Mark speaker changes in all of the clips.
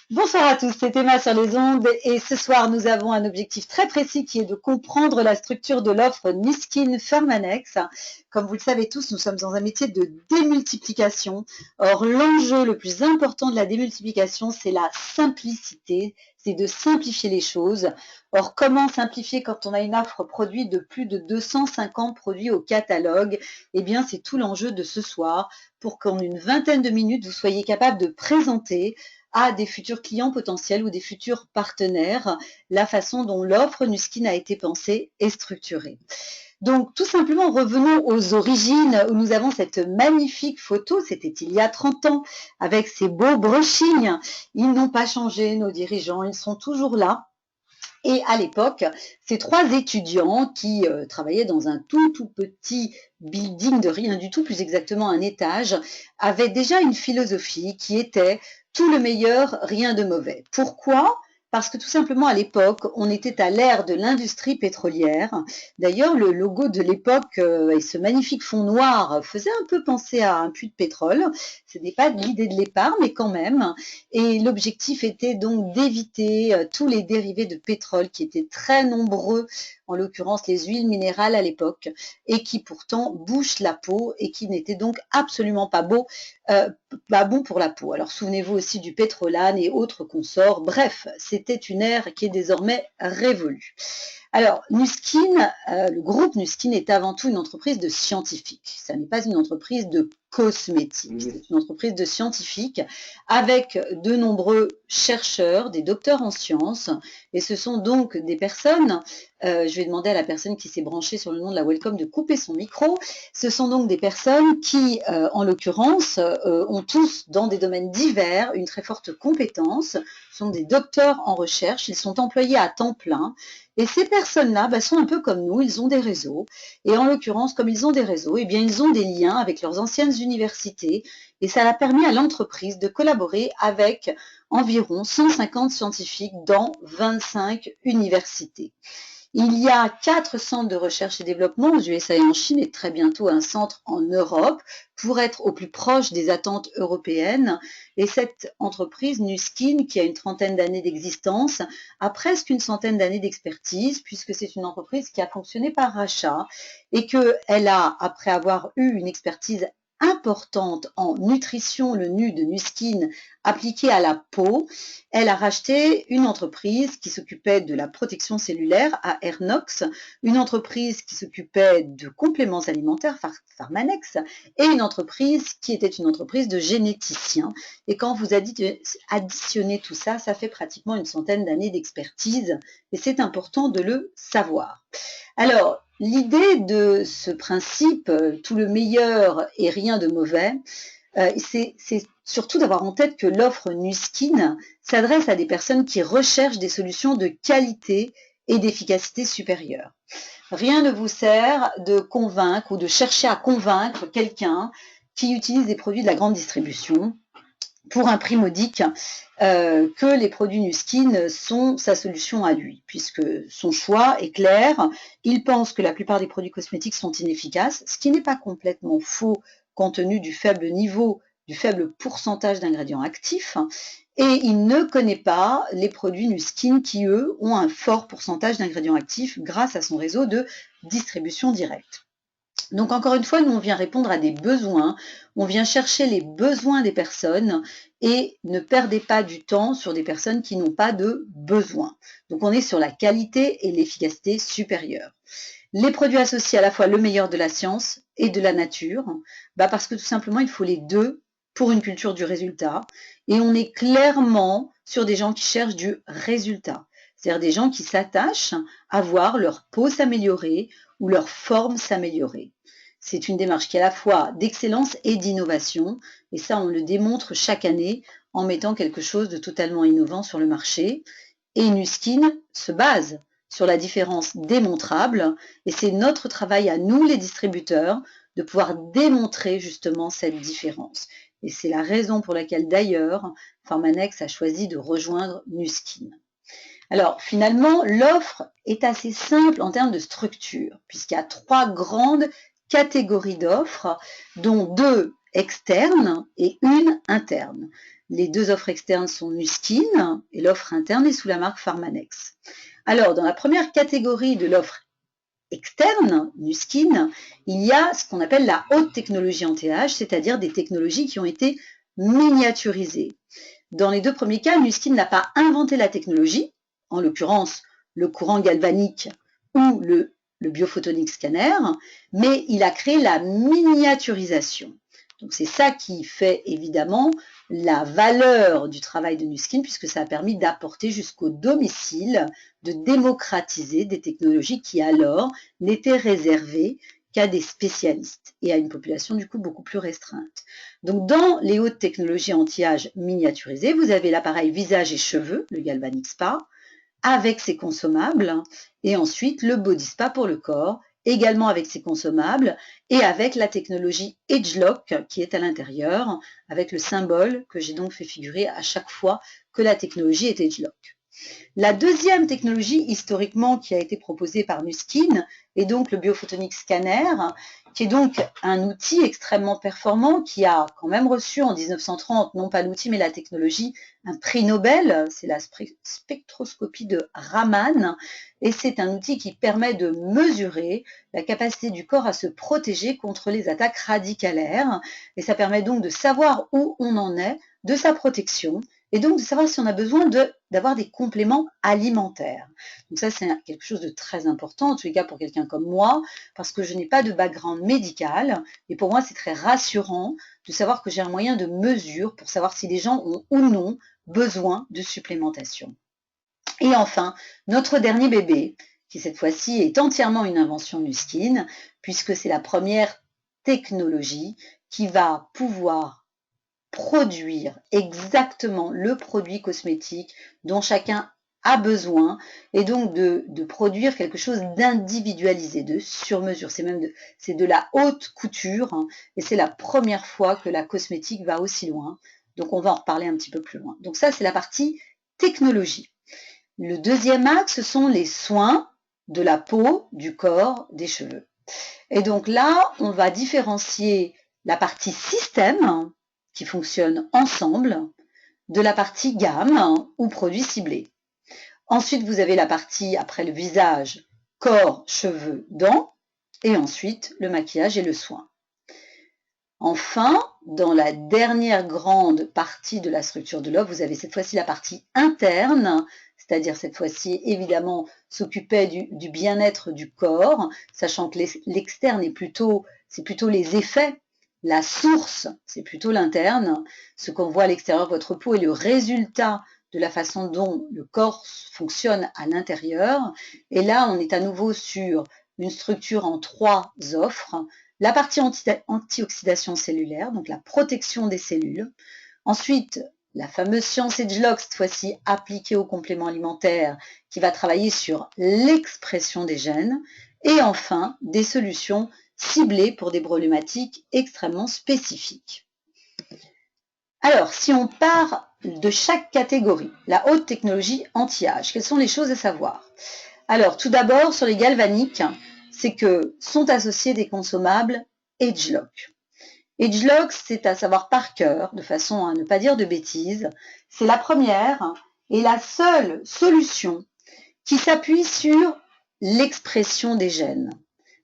Speaker 1: Bonsoir à tous, c'est Emma sur les ondes et ce soir nous avons un objectif très précis qui est de comprendre la structure de l'offre Niskin Pharmanex. Comme vous le savez tous, nous sommes dans un métier de démultiplication. Or, l'enjeu le plus important de la démultiplication, c'est la simplicité, c'est de simplifier les choses. Or, comment simplifier quand on a une offre produit de plus de 250 produits au catalogue? Eh bien, c'est tout l'enjeu de ce soir pour qu'en une vingtaine de minutes, vous soyez capable de présenter à des futurs clients potentiels ou des futurs partenaires, la façon dont l'offre Nuskin a été pensée et structurée. Donc, tout simplement, revenons aux origines où nous avons cette magnifique photo, c'était il y a 30 ans, avec ces beaux brushings. Ils n'ont pas changé, nos dirigeants, ils sont toujours là. Et à l'époque, ces trois étudiants qui travaillaient dans un tout petit building de rien du tout, plus exactement un étage, avaient déjà une philosophie qui était tout le meilleur, rien de mauvais. Pourquoi ? Parce que tout simplement à l'époque, on était à l'ère de l'industrie pétrolière. D'ailleurs, le logo de l'époque et ce magnifique fond noir faisait un peu penser à un puits de pétrole. Ce n'est pas l'idée de l'épargne, mais quand même. Et l'objectif était donc d'éviter tous les dérivés de pétrole qui étaient très nombreux, en l'occurrence les huiles minérales à l'époque, et qui pourtant bouchent la peau et qui n'étaient donc absolument pas bon pour la peau. Alors souvenez-vous aussi du pétrolane et autres consorts. Bref, c'était une ère qui est désormais révolue. Alors, Nuskin, le groupe Nuskin est avant tout une entreprise de scientifiques. Ça n'est pas une entreprise de cosmétiques. C'est une entreprise de scientifiques avec de nombreux chercheurs, des docteurs en sciences. Et ce sont donc des personnes, je vais demander à la personne qui s'est branchée sur le nom de la Welcome de couper son micro. Ce sont donc des personnes qui, en l'occurrence, ont tous, dans des domaines divers, une très forte compétence. Ce sont des docteurs en recherche. Ils sont employés à temps plein. Et ces personnes-là sont un peu comme nous, ils ont des réseaux. Et en l'occurrence, comme ils ont des réseaux, eh bien, ils ont des liens avec leurs anciennes universités. Et ça a permis à l'entreprise de collaborer avec environ 150 scientifiques dans 25 universités. Il y a 4 centres de recherche et développement aux USA et en Chine et très bientôt un centre en Europe pour être au plus proche des attentes européennes. Et cette entreprise, Nuskin, qui a une trentaine d'années d'existence, a presque une centaine d'années d'expertise puisque c'est une entreprise qui a fonctionné par rachat et qu'elle a, après avoir eu une expertise importante en nutrition, le NU de Nuskin, appliqué à la peau, elle a racheté une entreprise qui s'occupait de la protection cellulaire à Airnox, une entreprise qui s'occupait de compléments alimentaires, Pharmanex, et une entreprise qui était une entreprise de généticiens. Et quand vous additionnez tout ça, ça fait pratiquement une centaine d'années d'expertise, et c'est important de le savoir. Alors, l'idée de ce principe, tout le meilleur et rien de mauvais, c'est surtout d'avoir en tête que l'offre Nuskin s'adresse à des personnes qui recherchent des solutions de qualité et d'efficacité supérieure. Rien ne vous sert de convaincre ou de chercher à convaincre quelqu'un qui utilise des produits de la grande distribution pour un prix modique que les produits Nuskin sont sa solution à lui, puisque son choix est clair. Il pense que la plupart des produits cosmétiques sont inefficaces, ce qui n'est pas complètement faux compte tenu du faible niveau, du faible pourcentage d'ingrédients actifs. Et il ne connaît pas les produits Nuskin qui, eux, ont un fort pourcentage d'ingrédients actifs grâce à son réseau de distribution directe. Donc encore une fois, nous on vient répondre à des besoins, on vient chercher les besoins des personnes et ne perdez pas du temps sur des personnes qui n'ont pas de besoin. Donc on est sur la qualité et l'efficacité supérieure. Les produits associés à la fois le meilleur de la science et de la nature, parce que tout simplement il faut les deux pour une culture du résultat et on est clairement sur des gens qui cherchent du résultat. C'est-à-dire des gens qui s'attachent à voir leur peau s'améliorer ou leur forme s'améliorer. C'est une démarche qui est à la fois d'excellence et d'innovation, et ça on le démontre chaque année en mettant quelque chose de totalement innovant sur le marché. Et Nuskin se base sur la différence démontrable, et c'est notre travail à nous les distributeurs de pouvoir démontrer justement cette différence. Et c'est la raison pour laquelle d'ailleurs Pharmanex a choisi de rejoindre Nuskin. Alors finalement, l'offre est assez simple en termes de structure, puisqu'il y a 3 grandes catégories d'offres, dont 2 externes et une interne. Les deux offres externes sont Nuskin et l'offre interne est sous la marque Pharmanex. Alors, dans la première catégorie de l'offre externe, Nuskin, il y a ce qu'on appelle la haute technologie anti-âge, c'est-à-dire des technologies qui ont été miniaturisées. Dans les deux premiers cas, Nuskin n'a pas inventé la technologie, en l'occurrence le courant galvanique ou le biophotonic scanner, mais il a créé la miniaturisation. Donc c'est ça qui fait évidemment la valeur du travail de Nuskin, puisque ça a permis d'apporter jusqu'au domicile, de démocratiser des technologies qui alors n'étaient réservées qu'à des spécialistes et à une population du coup beaucoup plus restreinte. Donc dans les hautes technologies anti-âge miniaturisées, vous avez l'appareil visage et cheveux, le Galvanic Spa, avec ses consommables, et ensuite le Body Spa pour le corps, également avec ses consommables, et avec la technologie AgeLock qui est à l'intérieur, avec le symbole que j'ai donc fait figurer à chaque fois que la technologie est AgeLock. La deuxième technologie historiquement qui a été proposée par Nuskin est donc le biophotonic scanner, qui est donc un outil extrêmement performant qui a quand même reçu en 1930, non pas l'outil mais la technologie, un prix Nobel, c'est la spectroscopie de Raman, et c'est un outil qui permet de mesurer la capacité du corps à se protéger contre les attaques radicalaires, et ça permet donc de savoir où on en est de sa protection, et donc de savoir si on a besoin d'avoir des compléments alimentaires. Donc ça, c'est quelque chose de très important, en tous les cas pour quelqu'un comme moi, parce que je n'ai pas de background médical, et pour moi, c'est très rassurant de savoir que j'ai un moyen de mesure pour savoir si les gens ont ou non besoin de supplémentation. Et enfin, notre dernier bébé, qui cette fois-ci est entièrement une invention Nuskin, puisque c'est la première technologie qui va pouvoir produire exactement le produit cosmétique dont chacun a besoin, et donc de produire quelque chose d'individualisé, de sur-mesure. C'est de la haute couture, hein, et c'est la première fois que la cosmétique va aussi loin. Donc on va en reparler un petit peu plus loin. Donc ça, c'est la partie technologie. Le deuxième axe, ce sont les soins de la peau, du corps, des cheveux. Et donc là, on va différencier la partie système, qui fonctionnent ensemble, de la partie gamme ou produits ciblés. Ensuite, vous avez la partie, après le visage, corps, cheveux, dents, et ensuite le maquillage et le soin. Enfin, dans la dernière grande partie de la structure de l'offre, vous avez cette fois-ci la partie interne, c'est-à-dire cette fois-ci, évidemment, s'occuper du bien-être du corps, sachant que l'externe c'est plutôt les effets. La source, c'est plutôt l'interne. Ce qu'on voit à l'extérieur de votre peau est le résultat de la façon dont le corps fonctionne à l'intérieur. Et là, on est à nouveau sur une structure en 3 offres. La partie antioxydation cellulaire, donc la protection des cellules. Ensuite, la fameuse science AgeLock, cette fois-ci appliquée aux compléments alimentaires, qui va travailler sur l'expression des gènes. Et enfin, des solutions ciblées pour des problématiques extrêmement spécifiques. Alors, si on part de chaque catégorie, la haute technologie anti-âge, quelles sont les choses à savoir? Alors, tout d'abord, sur les galvaniques, c'est que sont associés des consommables AgeLock. AgeLock, c'est à savoir par cœur, de façon à ne pas dire de bêtises, c'est la première et la seule solution qui s'appuie sur l'expression des gènes.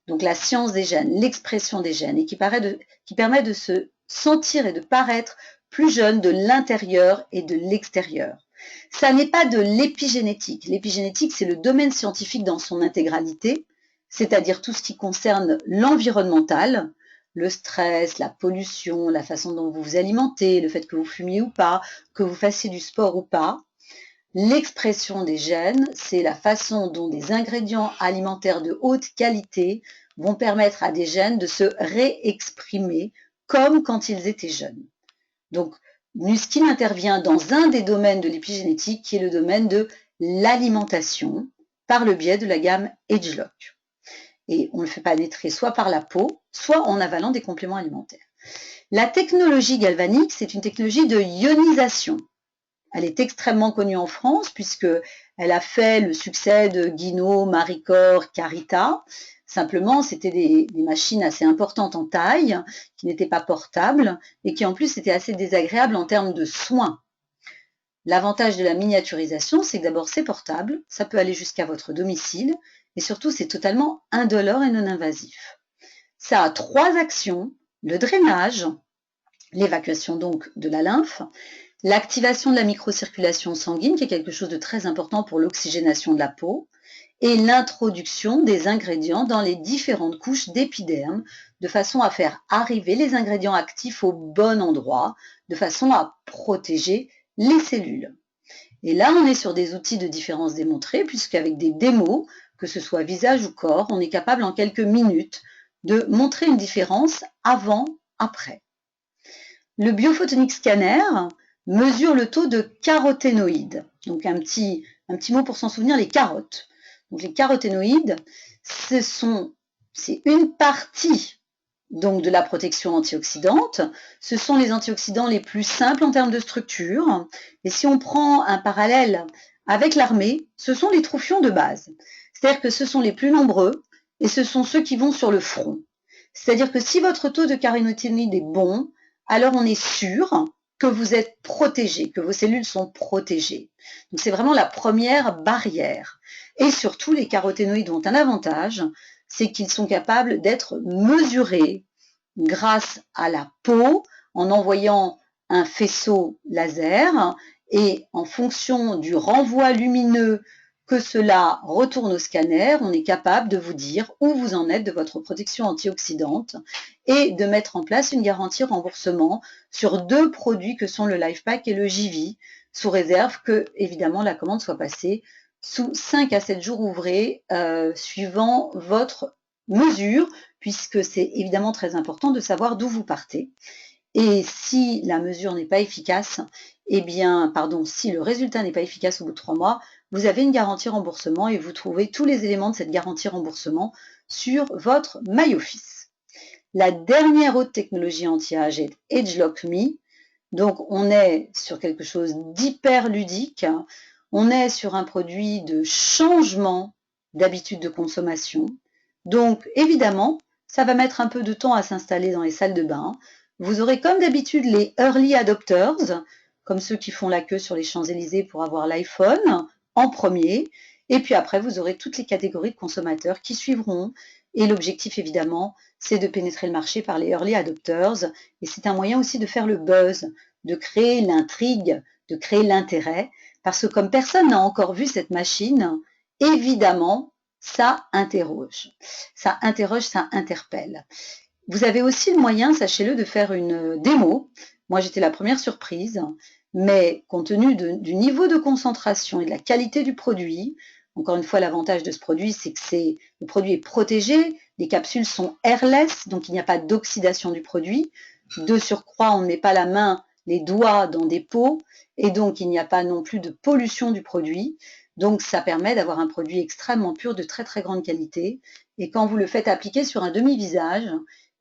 Speaker 1: Donc la science des gènes, l'expression des gènes, et qui permet de se sentir et de paraître plus jeune de l'intérieur et de l'extérieur. Ça n'est pas de l'épigénétique. L'épigénétique, c'est le domaine scientifique dans son intégralité, c'est-à-dire tout ce qui concerne l'environnemental, le stress, la pollution, la façon dont vous vous alimentez, le fait que vous fumiez ou pas, que vous fassiez du sport ou pas. L'expression des gènes, c'est la façon dont des ingrédients alimentaires de haute qualité vont permettre à des gènes de se réexprimer comme quand ils étaient jeunes. Donc, Nuskin intervient dans un des domaines de l'épigénétique qui est le domaine de l'alimentation par le biais de la gamme AgeLock. Et on ne le fait pénétrer soit par la peau, soit en avalant des compléments alimentaires. La technologie galvanique, c'est une technologie de ionisation. Elle est extrêmement connue en France puisque Elle a fait le succès de Guino, Maricor, Carita. Simplement, c'était des machines assez importantes en taille, qui n'étaient pas portables et qui en plus étaient assez désagréables en termes de soins. L'avantage de la miniaturisation, c'est que d'abord c'est portable, ça peut aller jusqu'à votre domicile et surtout c'est totalement indolore et non invasif. Ça a 3 actions, le drainage, l'évacuation donc de la lymphe, l'activation de la microcirculation sanguine qui est quelque chose de très important pour l'oxygénation de la peau et l'introduction des ingrédients dans les différentes couches d'épiderme de façon à faire arriver les ingrédients actifs au bon endroit, de façon à protéger les cellules. Et là, on est sur des outils de différence démontrés, puisqu'avec des démos, que ce soit visage ou corps, on est capable en quelques minutes de montrer une différence avant-après. Le biophotonic scanner mesure le taux de caroténoïdes. Donc un petit mot pour s'en souvenir, les carottes. Donc les caroténoïdes, c'est une partie donc de la protection antioxydante. Ce sont les antioxydants les plus simples en termes de structure. Et si on prend un parallèle avec l'armée, ce sont les troufions de base. C'est-à-dire que ce sont les plus nombreux et ce sont ceux qui vont sur le front. C'est-à-dire que si votre taux de caroténoïdes est bon, alors on est sûr que vous êtes protégé, que vos cellules sont protégées. Donc c'est vraiment la première barrière. Et surtout, les caroténoïdes ont un avantage, c'est qu'ils sont capables d'être mesurés grâce à la peau en envoyant un faisceau laser et en fonction du renvoi lumineux que cela retourne au scanner, on est capable de vous dire où vous en êtes de votre protection antioxydante et de mettre en place une garantie remboursement sur 2 produits que sont le LifePack et le JV, sous réserve que, évidemment, la commande soit passée sous 5 à 7 jours ouvrés, suivant votre mesure, puisque c'est évidemment très important de savoir d'où vous partez. Et si la mesure n'est pas efficace, si le résultat n'est pas efficace au bout de 3 mois, vous avez une garantie remboursement et vous trouvez tous les éléments de cette garantie remboursement sur votre MyOffice. La dernière haute technologie anti-âge est AgeLock Me. Donc on est sur quelque chose d'hyper ludique. On est sur un produit de changement d'habitude de consommation. Donc évidemment, ça va mettre un peu de temps à s'installer dans les salles de bain. Vous aurez comme d'habitude les early adopters, comme ceux qui font la queue sur les Champs-Élysées pour avoir l'iPhone en premier. Et puis après, vous aurez toutes les catégories de consommateurs qui suivront. Et l'objectif, évidemment, c'est de pénétrer le marché par les early adopters. Et c'est un moyen aussi de faire le buzz, de créer l'intrigue, de créer l'intérêt. Parce que comme personne n'a encore vu cette machine, évidemment, ça interroge. Ça interroge, ça interpelle. Vous avez aussi le moyen, sachez-le, de faire une démo. Moi, j'étais la première surprise, mais compte tenu du niveau de concentration et de la qualité du produit, encore une fois, l'avantage de ce produit, c'est que le produit est protégé, les capsules sont airless, donc il n'y a pas d'oxydation du produit. De surcroît, on ne met pas la main, les doigts dans des pots, et donc il n'y a pas non plus de pollution du produit. Donc ça permet d'avoir un produit extrêmement pur, de très très grande qualité. Et quand vous le faites appliquer sur un demi-visage,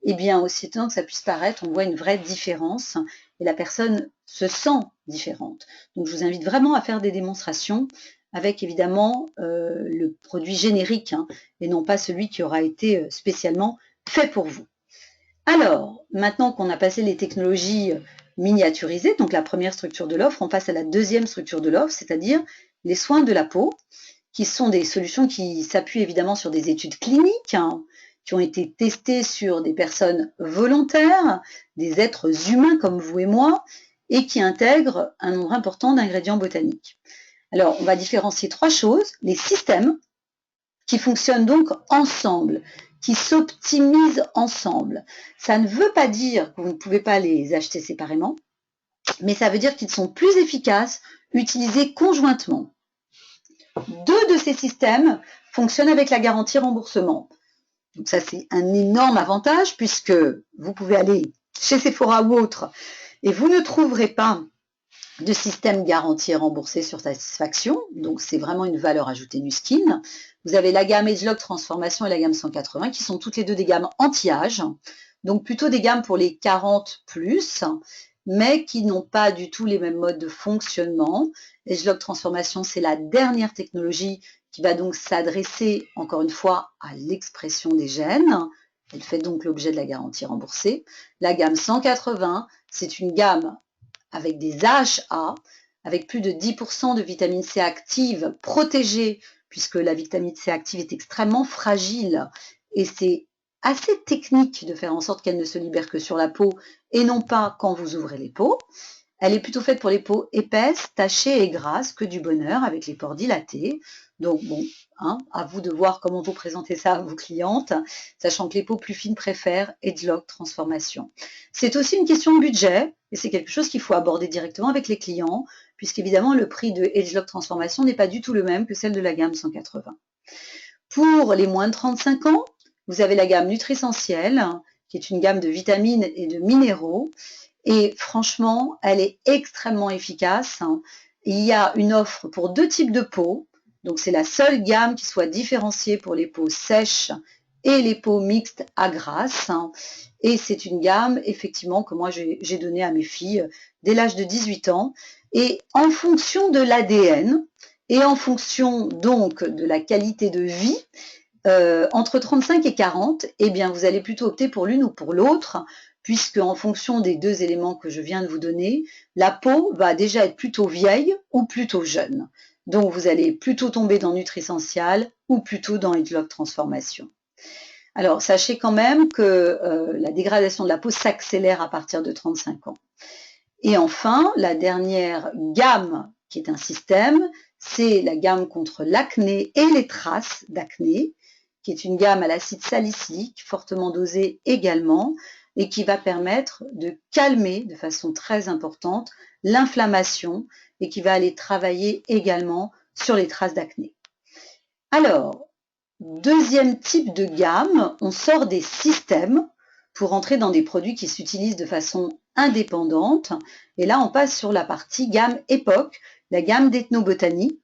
Speaker 1: eh bien, aussi étonnant que ça puisse paraître, on voit une vraie différence et la personne se sent différente. Donc, je vous invite vraiment à faire des démonstrations avec évidemment le produit générique et non pas celui qui aura été spécialement fait pour vous. Alors, maintenant qu'on a passé les technologies miniaturisées, donc la première structure de l'offre, on passe à la deuxième structure de l'offre, c'est-à-dire les soins de la peau, qui sont des solutions qui s'appuient évidemment sur des études cliniques, qui ont été testées sur des personnes volontaires, des êtres humains comme vous et moi, et qui intègrent un nombre important d'ingrédients botaniques. Alors, on va différencier 3 choses. Les systèmes qui fonctionnent donc ensemble, qui s'optimisent ensemble. Ça ne veut pas dire que vous ne pouvez pas les acheter séparément, mais ça veut dire qu'ils sont plus efficaces utilisés conjointement. 2 de ces systèmes fonctionnent avec la garantie remboursement. Donc ça, c'est un énorme avantage puisque vous pouvez aller chez Sephora ou autre et vous ne trouverez pas de système garanti et remboursé sur satisfaction. Donc c'est vraiment une valeur ajoutée Nu-Skin. Vous avez la gamme AgeLock Transformation et la gamme 180 qui sont toutes les deux des gammes anti-âge. Donc plutôt des gammes pour les 40+. mais qui n'ont pas du tout les mêmes modes de fonctionnement. Edgelog Transformation, c'est la dernière technologie qui va donc s'adresser, encore une fois, à l'expression des gènes. Elle fait donc l'objet de la garantie remboursée. La gamme 180, c'est une gamme avec des AHA, avec plus de 10% de vitamine C active protégée, puisque la vitamine C active est extrêmement fragile et c'est assez technique de faire en sorte qu'elle ne se libère que sur la peau et non pas quand vous ouvrez les peaux. Elle est plutôt faite pour les peaux épaisses, tachées et grasses que du bonheur avec les pores dilatés. Donc bon, à vous de voir comment vous présentez ça à vos clientes, sachant que les peaux plus fines préfèrent Edgelog Transformation. C'est aussi une question de budget et c'est quelque chose qu'il faut aborder directement avec les clients, puisqu'évidemment le prix de Edgelog Transformation n'est pas du tout le même que celle de la gamme 180. Pour les moins de 35 ans, vous avez la gamme Nutrissentielle, qui est une gamme de vitamines et de minéraux. Et franchement, elle est extrêmement efficace. Il y a une offre pour 2 types de peaux. Donc, c'est la seule gamme qui soit différenciée pour les peaux sèches et les peaux mixtes à grasse. Et c'est une gamme, effectivement, que moi, j'ai donnée à mes filles dès l'âge de 18 ans. Et en fonction de l'ADN et en fonction donc de la qualité de vie, entre 35 et 40, eh bien, vous allez plutôt opter pour l'une ou pour l'autre, puisque en fonction des 2 éléments que je viens de vous donner, la peau va déjà être plutôt vieille ou plutôt jeune. Donc, vous allez plutôt tomber dans Nutrissential ou plutôt dans Edgelog Transformation. Alors, sachez quand même que la dégradation de la peau s'accélère à partir de 35 ans. Et enfin, la dernière gamme, qui est un système, c'est la gamme contre l'acné et les traces d'acné, qui est une gamme à l'acide salicylique, fortement dosée également, et qui va permettre de calmer de façon très importante l'inflammation et qui va aller travailler également sur les traces d'acné. Alors, deuxième type de gamme, on sort des systèmes pour entrer dans des produits qui s'utilisent de façon indépendante. Et là, on passe sur la partie gamme époque, la gamme d'ethnobotanie,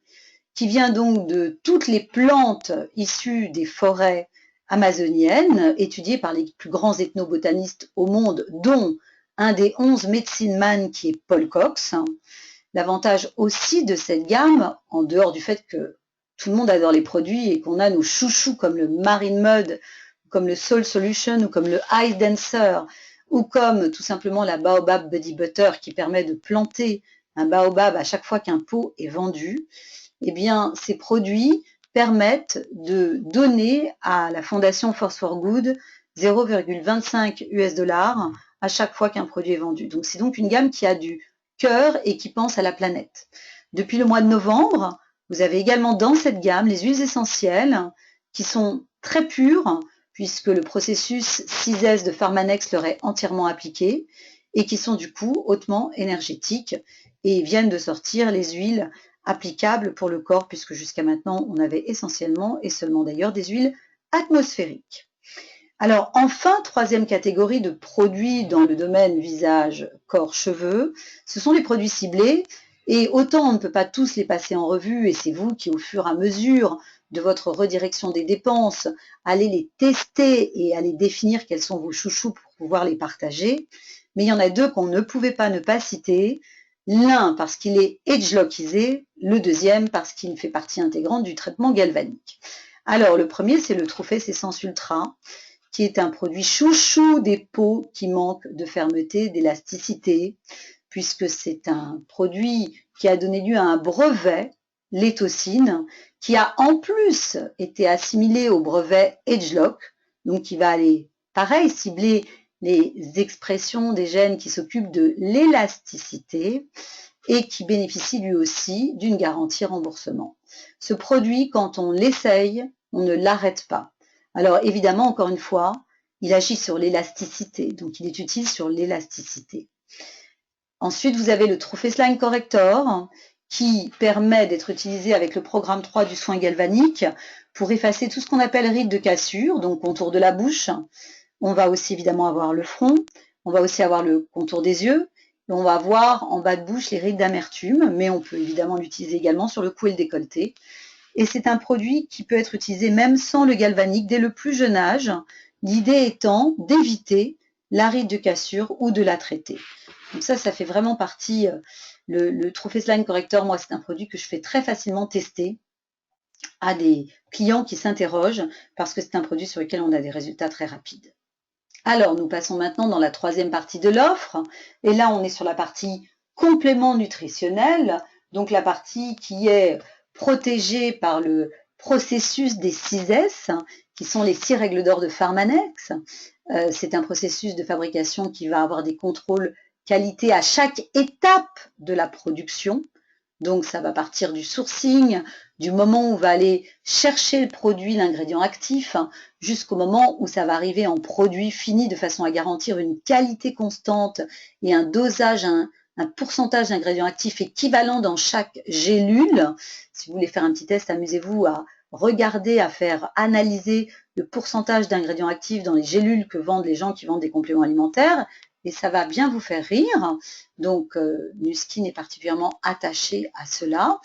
Speaker 1: qui vient donc de toutes les plantes issues des forêts amazoniennes, étudiées par les plus grands ethnobotanistes au monde, dont un des 11 Medicine Man qui est Paul Cox. L'avantage aussi de cette gamme, en dehors du fait que tout le monde adore les produits et qu'on a nos chouchous comme le Marine Mud, comme le Soul Solution ou comme le Ice Dancer ou comme tout simplement la Baobab Body Butter qui permet de planter un baobab à chaque fois qu'un pot est vendu, eh bien, ces produits permettent de donner à la fondation Force for Good 0,25 US$ à chaque fois qu'un produit est vendu. Donc, c'est donc une gamme qui a du cœur et qui pense à la planète. Depuis le mois de novembre, vous avez également dans cette gamme les huiles essentielles qui sont très pures puisque le processus 6S de Pharmanex leur est entièrement appliqué et qui sont du coup hautement énergétiques et viennent de sortir les huiles applicables pour le corps puisque jusqu'à maintenant on avait essentiellement et seulement d'ailleurs des huiles atmosphériques. Alors enfin, troisième catégorie de produits dans le domaine visage, corps, cheveux, ce sont les produits ciblés et autant on ne peut pas tous les passer en revue et c'est vous qui au fur et à mesure de votre redirection des dépenses allez les tester et allez définir quels sont vos chouchous pour pouvoir les partager, mais il y en a 2 qu'on ne pouvait pas ne pas citer, l'un parce qu'il est edgelockisé, le deuxième parce qu'il fait partie intégrante du traitement galvanique. Alors le premier c'est le True Face Essence Ultra, qui est un produit chouchou des peaux qui manquent de fermeté, d'élasticité, puisque c'est un produit qui a donné lieu à un brevet, l'éthocine, qui a en plus été assimilé au brevet Edgelock, donc qui va aller, pareil, cibler les expressions des gènes qui s'occupent de l'élasticité et qui bénéficie lui aussi d'une garantie remboursement. Ce produit, quand on l'essaye, on ne l'arrête pas. Alors évidemment, encore une fois, il agit sur l'élasticité, donc il est utile sur l'élasticité. Ensuite, vous avez le True Face Line Corrector qui permet d'être utilisé avec le programme 3 du soin galvanique pour effacer tout ce qu'on appelle rides de cassure, donc contour de la bouche. On va aussi évidemment avoir le front, on va aussi avoir le contour des yeux, et on va avoir en bas de bouche les rides d'amertume, mais on peut évidemment l'utiliser également sur le cou et le décolleté. Et c'est un produit qui peut être utilisé même sans le galvanique dès le plus jeune âge, l'idée étant d'éviter la ride de cassure ou de la traiter. Donc ça fait vraiment partie, le True Face Line Corrector, moi c'est un produit que je fais très facilement tester à des clients qui s'interrogent parce que c'est un produit sur lequel on a des résultats très rapides. Alors, nous passons maintenant dans la troisième partie de l'offre. Et là, on est sur la partie complément nutritionnel, donc la partie qui est protégée par le processus des 6 S, qui sont les 6 règles d'or de Pharmanex. C'est un processus de fabrication qui va avoir des contrôles qualité à chaque étape de la production. Donc, ça va partir du sourcing, du moment où on va aller chercher le produit, l'ingrédient actif, jusqu'au moment où ça va arriver en produit fini de façon à garantir une qualité constante et un dosage, un pourcentage d'ingrédients actifs équivalent dans chaque gélule. Si vous voulez faire un petit test, amusez-vous à regarder, à faire analyser le pourcentage d'ingrédients actifs dans les gélules que vendent les gens qui vendent des compléments alimentaires. Et ça va bien vous faire rire. Donc, Nu-Skin est particulièrement attaché à cela.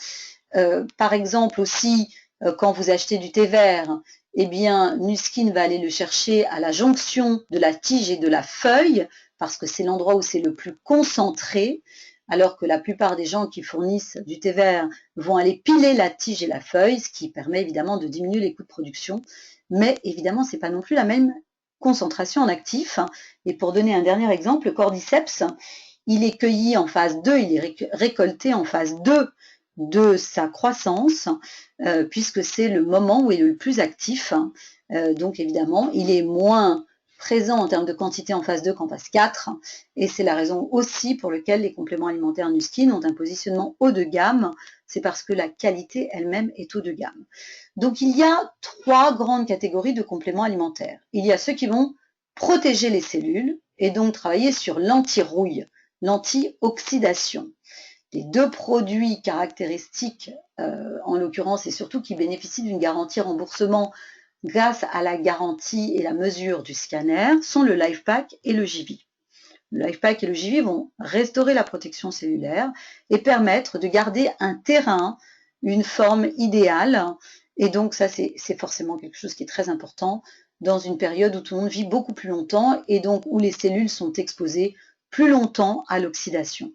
Speaker 1: Par exemple aussi, quand vous achetez du thé vert, eh bien, Nu-Skin va aller le chercher à la jonction de la tige et de la feuille, parce que c'est l'endroit où c'est le plus concentré, alors que la plupart des gens qui fournissent du thé vert vont aller piler la tige et la feuille, ce qui permet évidemment de diminuer les coûts de production. Mais évidemment, ce n'est pas non plus la même concentration en actif. Et pour donner un dernier exemple, le cordyceps, il est cueilli en phase 2, il est récolté en phase 2 de sa croissance, puisque c'est le moment où il est le plus actif. Donc évidemment, il est moins présent en termes de quantité en phase 2 qu'en phase 4, et c'est la raison aussi pour laquelle les compléments alimentaires Nu-Skin ont un positionnement haut de gamme, c'est parce que la qualité elle-même est haut de gamme. Donc il y a 3 grandes catégories de compléments alimentaires. Il y a ceux qui vont protéger les cellules et donc travailler sur l'anti-rouille, l'anti-oxydation. Les 2 produits caractéristiques, en l'occurrence, et surtout qui bénéficient d'une garantie remboursement grâce à la garantie et la mesure du scanner, sont le LifePak et le JV. Le LifePak et le JV vont restaurer la protection cellulaire et permettre de garder un terrain, une forme idéale. Et donc ça, c'est forcément quelque chose qui est très important dans une période où tout le monde vit beaucoup plus longtemps et donc où les cellules sont exposées plus longtemps à l'oxydation.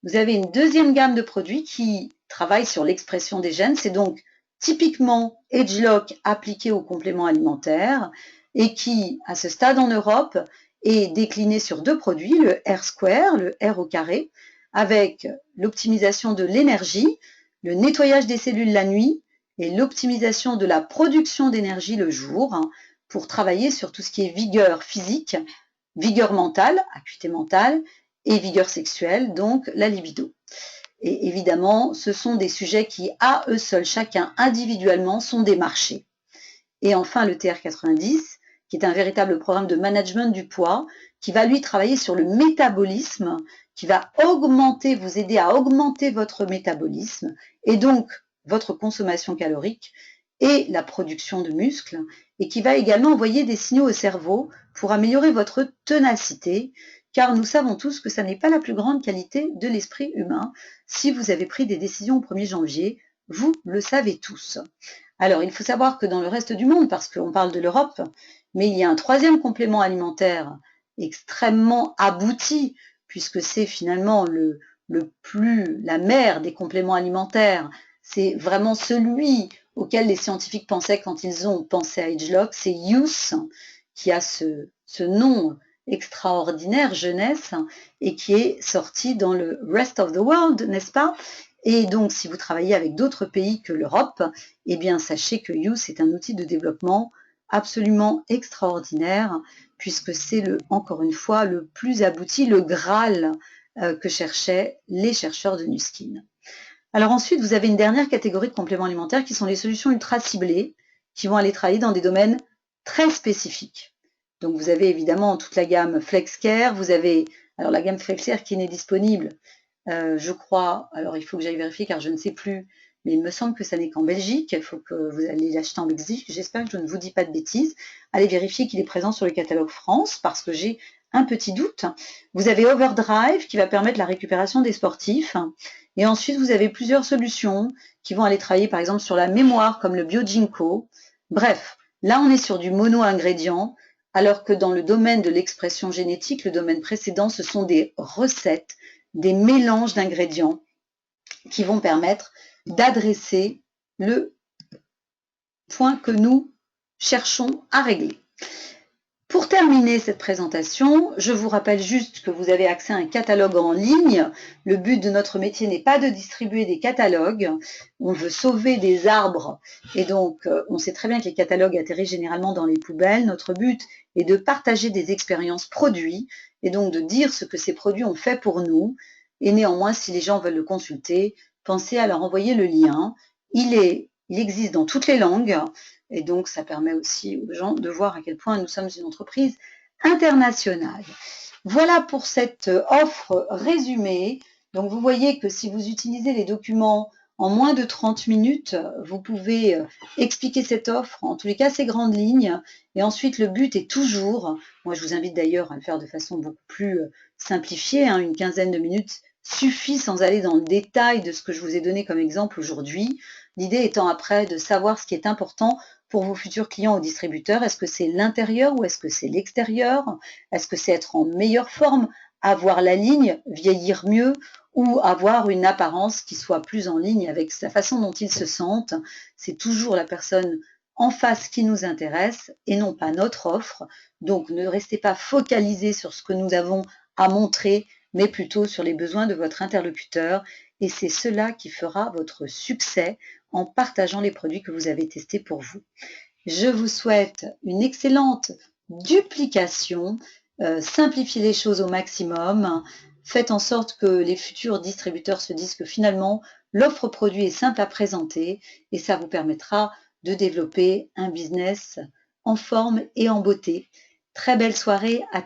Speaker 1: Vous avez une deuxième gamme de produits qui travaillent sur l'expression des gènes. C'est donc typiquement AgeLock appliqué aux compléments alimentaires et qui, à ce stade en Europe, est décliné sur 2 produits, le R-Square, le R au carré, avec l'optimisation de l'énergie, le nettoyage des cellules la nuit et l'optimisation de la production d'énergie le jour, pour travailler sur tout ce qui est vigueur physique, vigueur mentale, acuité mentale, et vigueur sexuelle, donc la libido. Et évidemment, ce sont des sujets qui, à eux seuls, chacun individuellement, sont des marchés. Et enfin, le TR90, qui est un véritable programme de management du poids, qui va lui travailler sur le métabolisme, qui va augmenter, vous aider à augmenter votre métabolisme, et donc votre consommation calorique et la production de muscles, et qui va également envoyer des signaux au cerveau pour améliorer votre ténacité, car nous savons tous que ça n'est pas la plus grande qualité de l'esprit humain. Si vous avez pris des décisions au 1er janvier, vous le savez tous. Alors, il faut savoir que dans le reste du monde, parce qu'on parle de l'Europe, mais il y a un 3e complément alimentaire extrêmement abouti, puisque c'est finalement la mère des compléments alimentaires. C'est vraiment celui auquel les scientifiques pensaient quand ils ont pensé à AgeLock, c'est Youth, qui a ce nom extraordinaire, jeunesse, et qui est sorti dans le Rest of the World, n'est-ce pas? Et donc, si vous travaillez avec d'autres pays que l'Europe, eh bien, sachez que Youth est un outil de développement absolument extraordinaire, puisque c'est encore une fois, le plus abouti, le Graal que cherchaient les chercheurs de Nu-Skin. Alors ensuite, vous avez une dernière catégorie de compléments alimentaires qui sont les solutions ultra ciblées, qui vont aller travailler dans des domaines très spécifiques. Donc vous avez évidemment toute la gamme FlexCare, vous avez alors la gamme FlexCare qui n'est disponible, je crois, alors il faut que j'aille vérifier car je ne sais plus, mais il me semble que ça n'est qu'en Belgique, il faut que vous allez l'acheter en Belgique, j'espère que je ne vous dis pas de bêtises. Allez vérifier qu'il est présent sur le catalogue France parce que j'ai un petit doute. Vous avez Overdrive qui va permettre la récupération des sportifs. Et ensuite, vous avez plusieurs solutions qui vont aller travailler par exemple sur la mémoire comme le BioGinko. Bref, là on est sur du mono-ingrédient alors que dans le domaine de l'expression génétique, le domaine précédent, ce sont des recettes, des mélanges d'ingrédients qui vont permettre d'adresser le point que nous cherchons à régler. Pour terminer cette présentation, je vous rappelle juste que vous avez accès à un catalogue en ligne. Le but de notre métier n'est pas de distribuer des catalogues. On veut sauver des arbres et donc on sait très bien que les catalogues atterrissent généralement dans les poubelles. Notre but est de partager des expériences produits et donc de dire ce que ces produits ont fait pour nous. Et néanmoins, si les gens veulent le consulter, pensez à leur envoyer le lien. Il existe dans toutes les langues. Et donc, ça permet aussi aux gens de voir à quel point nous sommes une entreprise internationale. Voilà pour cette offre résumée. Donc, vous voyez que si vous utilisez les documents en moins de 30 minutes, vous pouvez expliquer cette offre, en tous les cas, ces grandes lignes. Et ensuite, le but est toujours, moi je vous invite d'ailleurs à le faire de façon beaucoup plus simplifiée, une quinzaine de minutes suffit sans aller dans le détail de ce que je vous ai donné comme exemple aujourd'hui. L'idée étant après de savoir ce qui est important pour vos futurs clients ou distributeurs. Est-ce que c'est l'intérieur ou est-ce que c'est l'extérieur? Est-ce que c'est être en meilleure forme, avoir la ligne, vieillir mieux ou avoir une apparence qui soit plus en ligne avec la façon dont ils se sentent? C'est toujours la personne en face qui nous intéresse et non pas notre offre. Donc ne restez pas focalisés sur ce que nous avons à montrer, mais plutôt sur les besoins de votre interlocuteur. Et c'est cela qui fera votre succès en partageant les produits que vous avez testés pour vous. Je vous souhaite une excellente duplication, simplifiez les choses au maximum, faites en sorte que les futurs distributeurs se disent que finalement l'offre produit est simple à présenter et ça vous permettra de développer un business en forme et en beauté. Très belle soirée à